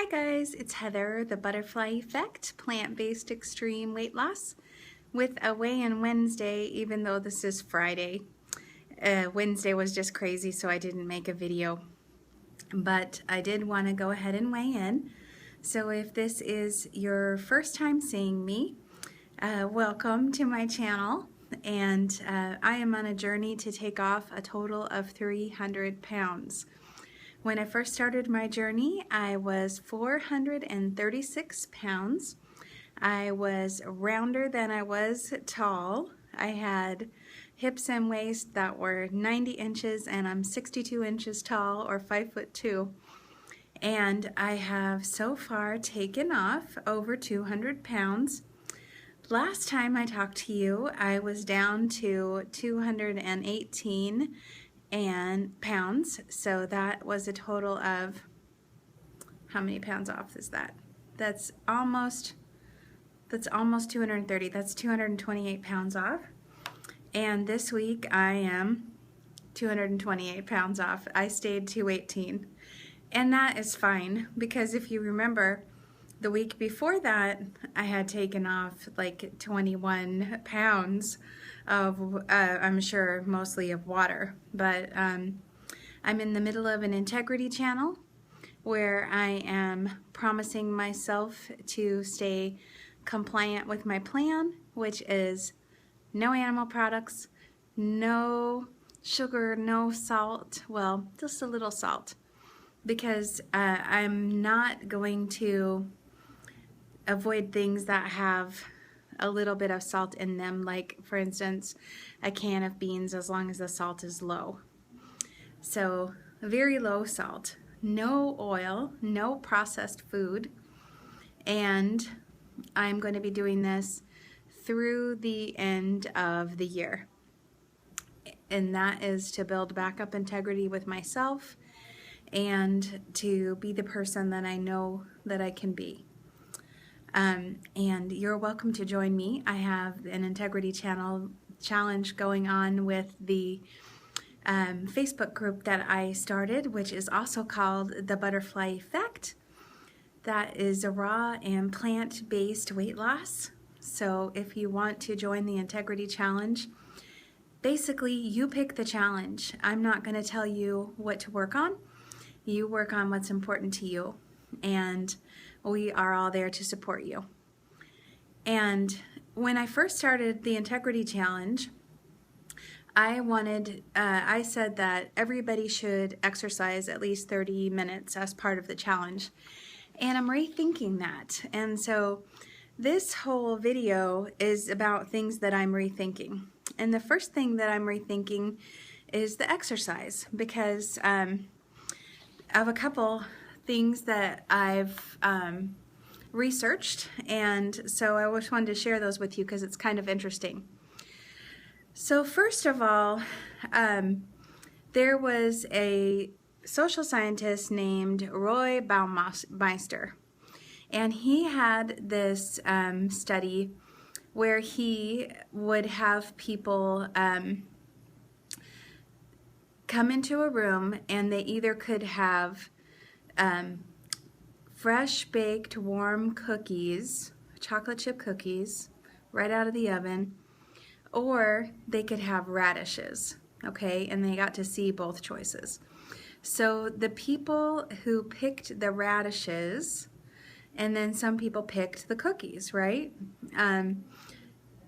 Hi guys, it's Heather, the Butterfly Effect, plant-based extreme weight loss with a weigh-in Wednesday, even though this is Friday. Wednesday was just crazy, so I didn't make a video, but I did want to go ahead and weigh in. So if this is your first time seeing me, welcome to my channel, and I am on a journey to take off a total of 300 pounds. When I first started my journey, I was 436 pounds. I was rounder than I was tall. I had hips and waist that were 90 inches, and I'm 62 inches tall, or 5'2". And I have so far taken off over 200 pounds. Last time I talked to you, I was down to 218 pounds, so that was a total of, how many pounds off is that? That's almost 230. That's 228 pounds off. And this week I am 228 pounds off. I stayed 218, and that is fine, because if you remember, the week before that I had taken off like 21 pounds of, I'm sure mostly of water, but I'm in the middle of an integrity channel where I am promising myself to stay compliant with my plan, which is no animal products, no sugar, no salt, well, just a little salt, because I'm not going to avoid things that have a little bit of salt in them, like for instance a can of beans, as long as the salt is low. So very low salt, no oil, no processed food, and I'm going to be doing this through the end of the year, and that is to build back up integrity with myself and to be the person that I know that I can be. And you're welcome to join me. I have an integrity challenge going on with the Facebook group that I started, which is also called the Butterfly Effect. That is a raw and plant-based weight loss. So if you want to join the integrity challenge, basically you pick the challenge. I'm not going to tell you what to work on. You work on what's important to you, and we are all there to support you. And when I first started the integrity challenge, I said that everybody should exercise at least 30 minutes as part of the challenge. And I'm rethinking that. And so this whole video is about things that I'm rethinking. And the first thing that I'm rethinking is the exercise, because of a couple things that I've researched, and so I just wanted to share those with you because it's kind of interesting. So first of all, there was a social scientist named Roy Baumeister, and he had this study where he would have people come into a room, and they either could have fresh baked warm cookies, chocolate chip cookies, right out of the oven, or they could have radishes, okay? And they got to see both choices. So the people who picked the radishes, and then some people picked the cookies, right?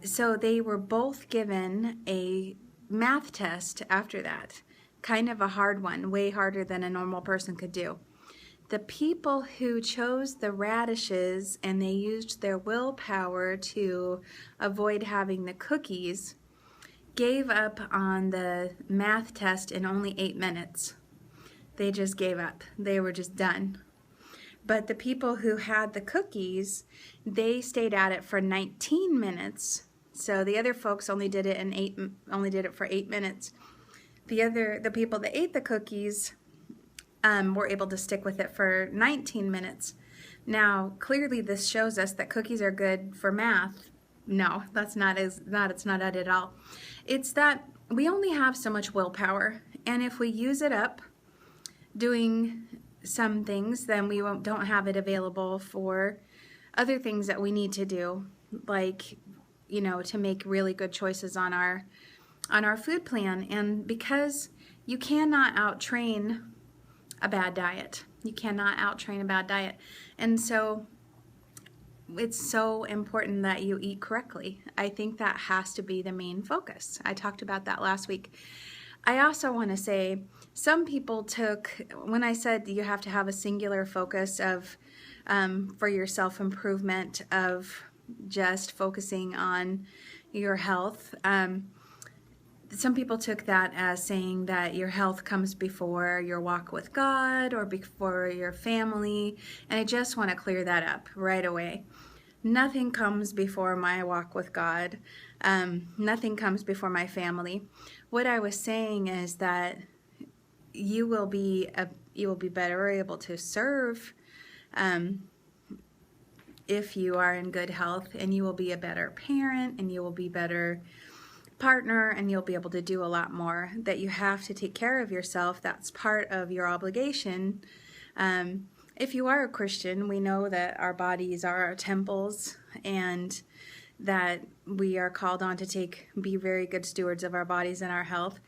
So they were both given a math test after that. Kind of a hard one, way harder than a normal person could do. The people who chose the radishes and they used their willpower to avoid having the cookies gave up on the math test in only 8 minutes. They just gave up. They were just done. But the people who had the cookies, they stayed at it for 19 minutes. So the other folks only did it for 8 minutes. The people that ate the cookies were able to stick with it for 19 minutes. Now, clearly this shows us that cookies are good for math. No, it's not it at all. It's that we only have so much willpower, and if we use it up doing some things, then we don't have it available for other things that we need to do, like, you know, to make really good choices on our food plan. And because you cannot out-train a bad diet. You cannot out-train a bad diet. And so it's so important that you eat correctly. I think that has to be the main focus. I talked about that last week. I also want to say, some people took, when I said you have to have a singular focus of, for your self-improvement, of just focusing on your health, some people took that as saying that your health comes before your walk with God or before your family, and I just want to clear that up right away. Nothing comes before my walk with God. Nothing comes before my family. What I was saying is that you will be better able to serve if you are in good health, and you will be a better parent, and you will be better partner, and you'll be able to do a lot more. That you have to take care of yourself. That's part of your obligation. If you are a Christian, we know that our bodies are our temples, and that we are called on to be very good stewards of our bodies and our health.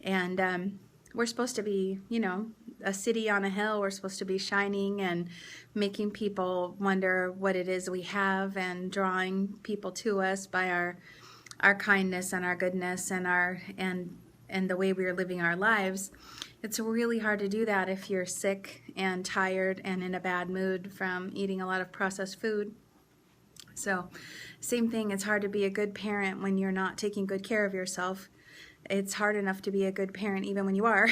And we're supposed to be, you know, a city on a hill. We're supposed to be shining and making people wonder what it is we have, and drawing people to us by our kindness and our goodness and the way we are living our lives. It's really hard to do that if you're sick and tired and in a bad mood from eating a lot of processed food. So, same thing, it's hard to be a good parent when you're not taking good care of yourself. It's hard enough to be a good parent even when you are.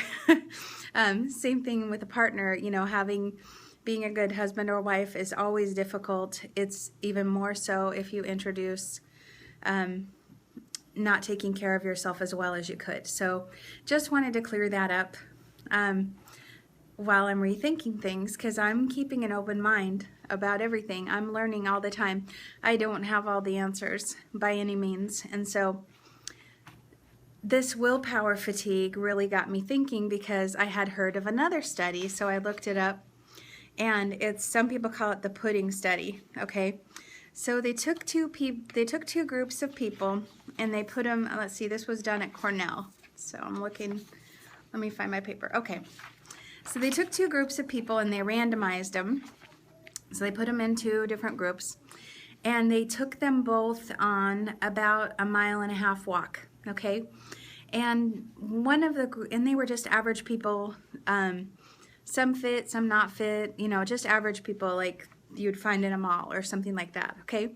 Same thing with a partner, you know, being a good husband or wife is always difficult. It's even more so if you introduce not taking care of yourself as well as you could. So just wanted to clear that up while I'm rethinking things, because I'm keeping an open mind about everything. I'm learning all the time. I don't have all the answers by any means. And so this willpower fatigue really got me thinking, because I had heard of another study, so I looked it up, and some people call it the pudding study, okay? So they took two groups of people, and they put them, let's see, this was done at Cornell. So I'm looking, let me find my paper. Okay. So they took two groups of people and they randomized them. So they put them in two different groups, and they took them both on about a 1.5 mile walk, okay? And and they were just average people, some fit, some not fit, you know, just average people like you'd find in a mall or something like that, okay?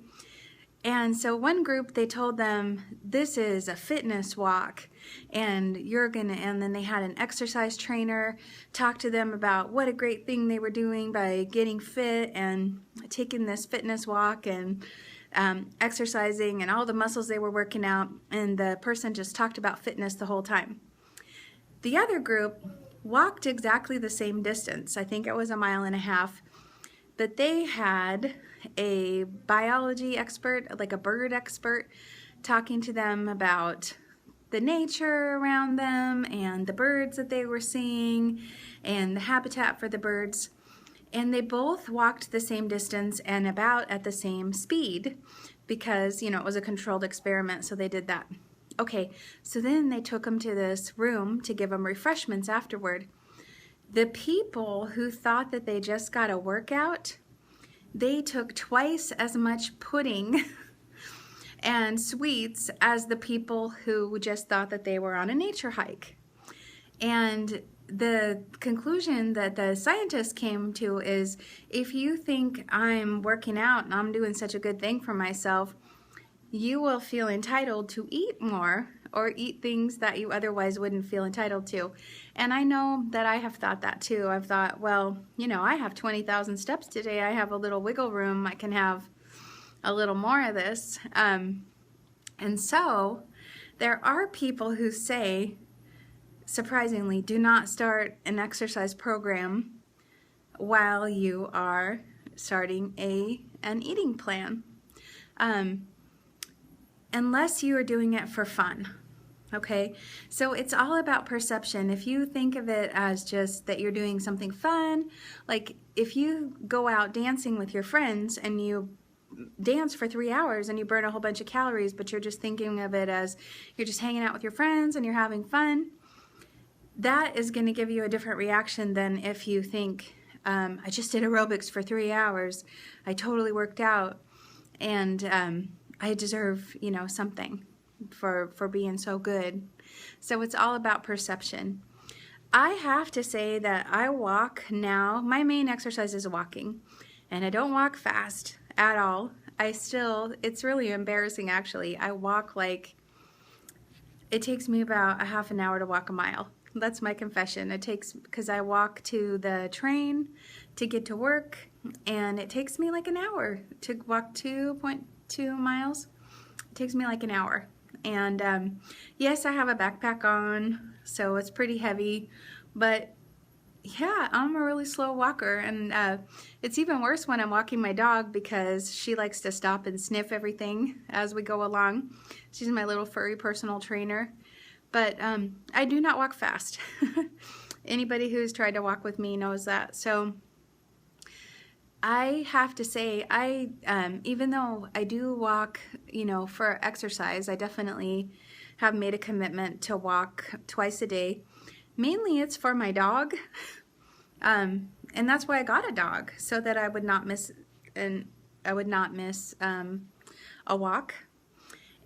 And so one group, they told them, this is a fitness walk, and then they had an exercise trainer talk to them about what a great thing they were doing by getting fit and taking this fitness walk and exercising and all the muscles they were working out, and the person just talked about fitness the whole time. The other group walked exactly the same distance. I think it was 1.5 miles, but they had a biology expert, like a bird expert, talking to them about the nature around them and the birds that they were seeing and the habitat for the birds. And they both walked the same distance and about at the same speed, because, you know, it was a controlled experiment, so they did that. Okay, so then they took them to this room to give them refreshments afterward. The people who thought that they just got a workout, they took twice as much pudding and sweets as the people who just thought that they were on a nature hike. And the conclusion that the scientists came to is, if you think I'm working out and I'm doing such a good thing for myself, you will feel entitled to eat more or eat things that you otherwise wouldn't feel entitled to. And I know that I have thought that too. I've thought, well, you know, I have 20,000 steps today. I have a little wiggle room. I can have a little more of this. And so there are people who say, surprisingly, do not start an exercise program while you are starting an eating plan. Unless you are doing it for fun. Okay, so it's all about perception. If you think of it as just that you're doing something fun, like if you go out dancing with your friends and you dance for 3 hours and you burn a whole bunch of calories, but you're just thinking of it as you're just hanging out with your friends and you're having fun, that is going to give you a different reaction than if you think, I just did aerobics for 3 hours, I totally worked out, and I deserve, something for being so good. So it's all about perception. I have to say that I walk now. My main exercise is walking, and I don't walk fast at all. It's really embarrassing actually. I walk like, it takes me about a half an hour to walk a mile. That's my confession. Because I walk to the train to get to work, and it takes me like an hour to walk 2.2 miles. It takes me like an hour. And yes, I have a backpack on, so it's pretty heavy, but yeah, I'm a really slow walker, and it's even worse when I'm walking my dog because she likes to stop and sniff everything as we go along. She's my little furry personal trainer, but I do not walk fast. Anybody who's tried to walk with me knows that. So I have to say, even though I do walk, for exercise, I definitely have made a commitment to walk twice a day. Mainly it's for my dog, and that's why I got a dog, so that I would not miss a walk.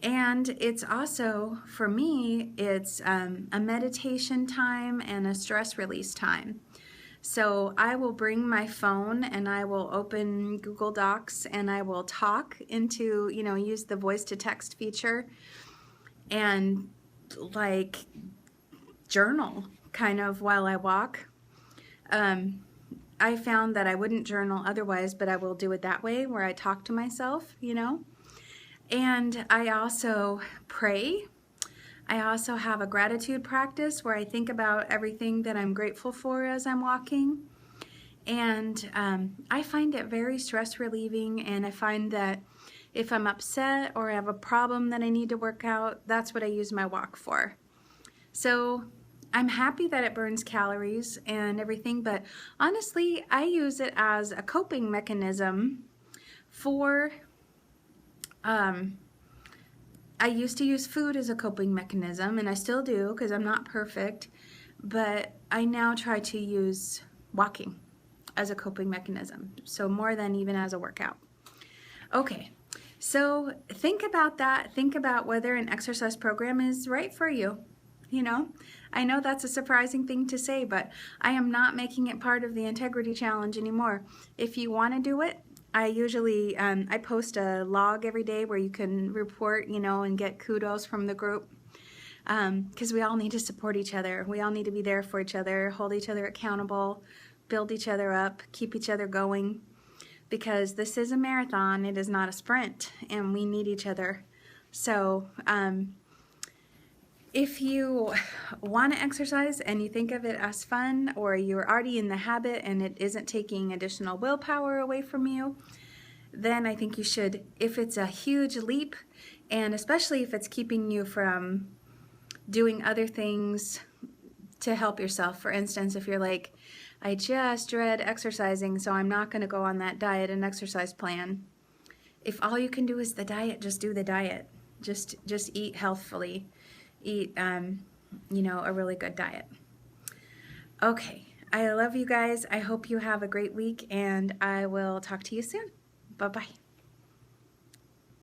And it's also, for me, it's a meditation time and a stress release time. So I will bring my phone and I will open Google Docs and I will talk into, use the voice to text feature and like journal kind of while I walk. I found that I wouldn't journal otherwise, but I will do it that way where I talk to myself, And I also pray. I also have a gratitude practice where I think about everything that I'm grateful for as I'm walking. And I find it very stress relieving, and I find that if I'm upset or I have a problem that I need to work out, that's what I use my walk for. So I'm happy that it burns calories and everything, but honestly, I use it as a coping mechanism for I used to use food as a coping mechanism, and I still do because I'm not perfect, but I now try to use walking as a coping mechanism, so more than even as a workout. Okay, so think about that. Think about whether an exercise program is right for you. I know that's a surprising thing to say, but I am not making it part of the Integrity Challenge anymore. If you want to do it, I usually, I post a log every day where you can report, and get kudos from the group, because we all need to support each other. We all need to be there for each other, hold each other accountable, build each other up, keep each other going, because this is a marathon, it is not a sprint, and we need each other. So if you want to exercise and you think of it as fun, or you're already in the habit and it isn't taking additional willpower away from you, then I think you should. If it's a huge leap, and especially if it's keeping you from doing other things to help yourself. For instance, if you're like, I just dread exercising, so I'm not going to go on that diet and exercise plan. If all you can do is the diet, just do the diet. Just eat healthfully. Eat, a really good diet. Okay, I love you guys. I hope you have a great week, and I will talk to you soon. Bye-bye.